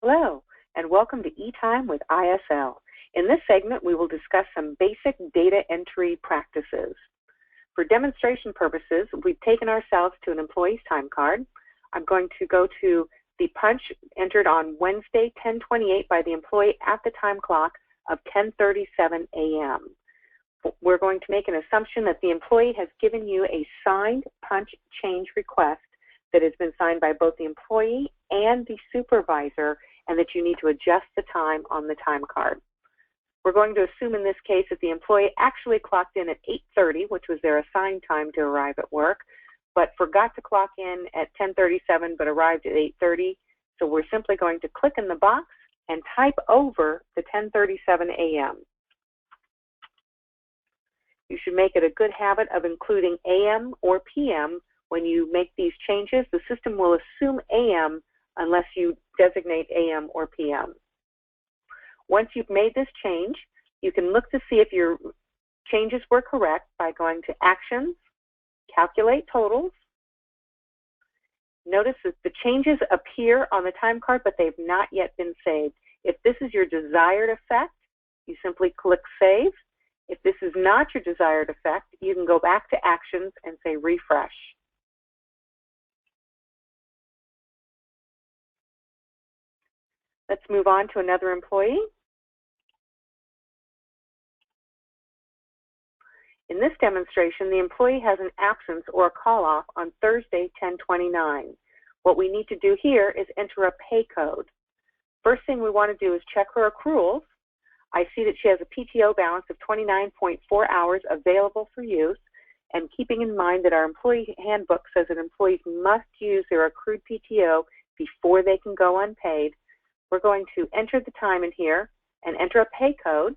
Hello, and welcome to eTime with ISL. In this segment, we will discuss some basic data entry practices. For demonstration purposes, we've taken ourselves to an employee's time card. I'm going to go to the punch entered on Wednesday, 10/28 by the employee at the time clock of 10:37 a.m. We're going to make an assumption that the employee has given you a signed punch change request that has been signed by both the employee and the supervisor, and that you need to adjust the time on the time card. We're going to assume in this case that the employee actually clocked in at 8:30, which was their assigned time to arrive at work, but forgot to clock in at 10:37 but arrived at 8:30. So we're simply going to click in the box and type over the 10:37 a.m. You should make it a good habit of including AM or PM when you make these changes. The system will assume AM unless you designate AM or PM. Once you've made this change, you can look to see if your changes were correct by going to Actions, Calculate Totals. Notice that the changes appear on the time card, but they've not yet been saved. If this is your desired effect, you simply click Save. If this is not your desired effect, you can go back to Actions and say Refresh. Let's move on to another employee. In this demonstration, the employee has an absence or a call-off on Thursday, 10/29. What we need to do here is enter a pay code. First thing we want to do is check her accruals. I see that she has a PTO balance of 29.4 hours available for use, and keeping in mind that our employee handbook says that employees must use their accrued PTO before they can go unpaid, we're going to enter the time in here and enter a pay code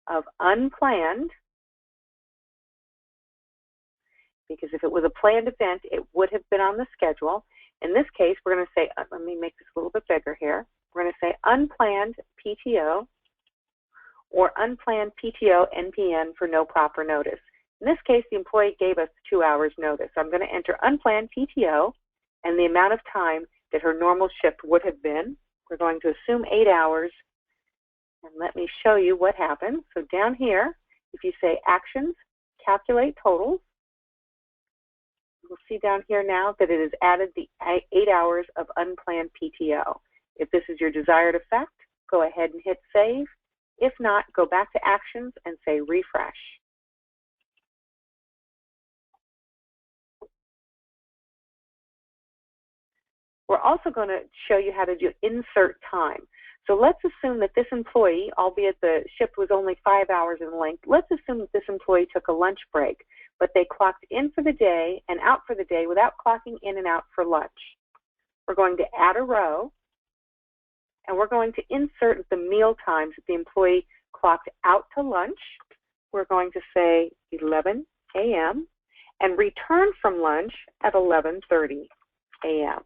of unplanned, because if it was a planned event, it would have been on the schedule. In this case, we're going to say, let me make this a little bit bigger here. We're going to say unplanned PTO or unplanned PTO NPN for no proper notice. In this case, the employee gave us 2 hours notice. I'm going to enter unplanned PTO and the amount of time that her normal shift would have been. We're going to assume 8 hours, and let me show you what happens. So down here, if you say Actions, Calculate Totals, you'll see down here now that it has added the 8 hours of unplanned PTO. If this is your desired effect, go ahead and hit Save. If not, go back to Actions and say Refresh. We're also going to show you how to do insert time. So let's assume that this employee, albeit the shift was only 5 hours in length, let's assume that this employee took a lunch break, but they clocked in for the day and out for the day without clocking in and out for lunch. We're going to add a row, and we're going to insert the meal times that the employee clocked out to lunch. We're going to say 11 a.m. and return from lunch at 11:30 a.m.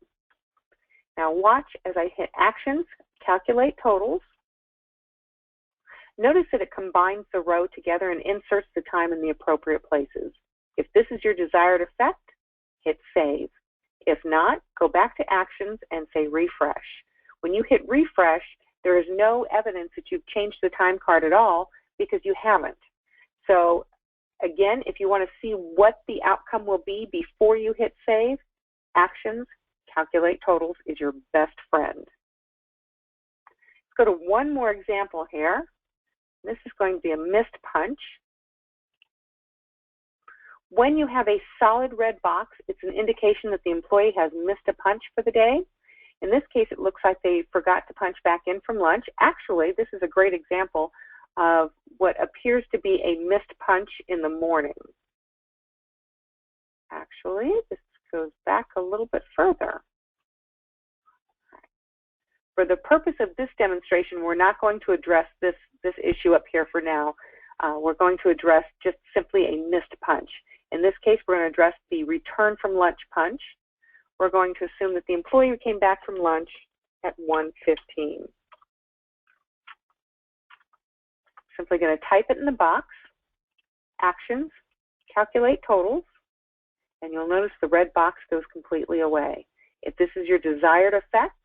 Now watch as I hit Actions, Calculate Totals. Notice that it combines the row together and inserts the time in the appropriate places. If this is your desired effect, hit Save. If not, go back to Actions and say Refresh. When you hit Refresh, there is no evidence that you've changed the time card at all because you haven't. So again, if you want to see what the outcome will be before you hit Save, Actions, Calculate Totals is your best friend. Let's go to one more example here. This is going to be a missed punch. When you have a solid red box, it's an indication that the employee has missed a punch for the day. In this case, it looks like they forgot to punch back in from lunch. Actually, this is a great example of what appears to be a missed punch in the morning. Actually, this goes back a little bit further. For the purpose of this demonstration, we're not going to address this issue up here for now. We're going to address just simply a missed punch. In this case, we're going to address the return from lunch punch. We're going to assume that the employee came back from lunch at 1:15. Simply going to type it in the box, Actions, Calculate Totals, and you'll notice the red box goes completely away. If this is your desired effect,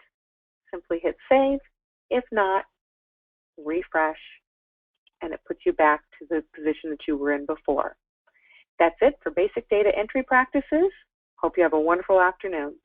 simply hit save. If not, refresh, and it puts you back to the position that you were in before. That's it for basic data entry practices. Hope you have a wonderful afternoon.